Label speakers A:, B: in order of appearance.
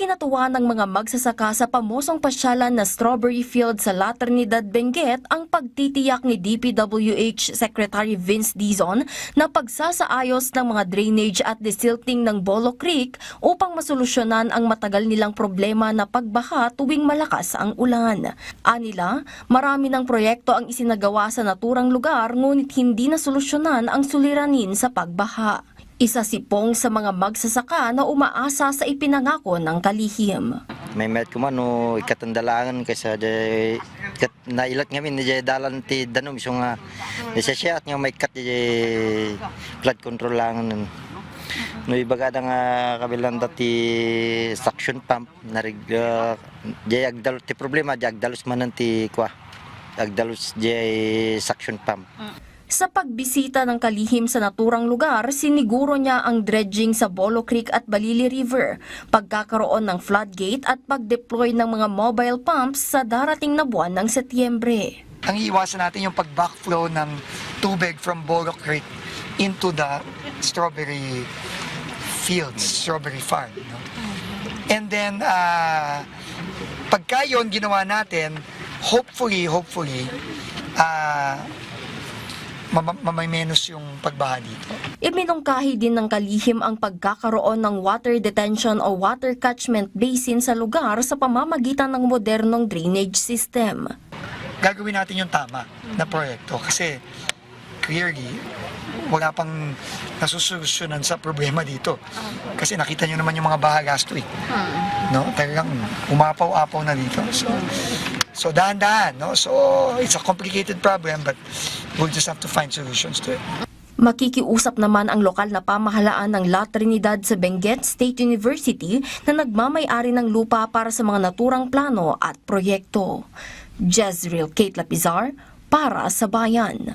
A: Ikinatuwa ng mga magsasaka sa pamosong pasyalan na strawberry field sa La Trinidad, Benguet ang pagtitiyak ni DPWH Secretary Vince Dizon na pagsasaayos ng mga drainage at desilting ng Bolo Creek upang masolusyonan ang matagal nilang problema na pagbaha tuwing malakas ang ulan. Anila, marami ng proyekto ang isinagawa sa naturang lugar ngunit hindi nasolusyonan ang suliranin sa pagbaha. Isa si Pong sa mga magsasaka na umaasa sa ipinangako ng kalihim.
B: May met ko man no ikatandalangan kaysa nailat ngamin ni dalan ti danom so nga siya nga may kat flood control lang no ibaga nga kabilang dati suction pump narig agdalo ti problema agdalos man ti kwa agdalos suction pump.
A: Sa pagbisita ng kalihim sa naturang lugar, siniguro niya ang dredging sa Bolo Creek at Balili River, pagkakaroon ng floodgate at pag-deploy ng mga mobile pumps sa darating na buwan ng Setyembre.
C: Ang iwasan natin yung pag-backflow ng tubig from Bolo Creek into the strawberry fields, strawberry farm. No? And then, pagka yun ginawa natin, hopefully, mamay-menos yung pagbaha dito.
A: Iminungkahi din ng kalihim ang pagkakaroon ng water detention o water catchment basin sa lugar sa pamamagitan ng modernong drainage system.
C: Gagawin natin yung tama na proyekto kasi clearly wala pang nasusolusyonan sa problema dito. Kasi nakita nyo naman yung mga baha last week. No? Talagang umapaw-apaw na dito. So dahan-dahan, no? So it's a complicated problem but we'll just have to find solutions to it.
A: Makikiusap naman ang lokal na pamahalaan ng La Trinidad sa Benguet State University na nagmamay-ari ng lupa para sa mga naturang plano at proyekto. Jezreel Kate Lapizar para sa Bayan.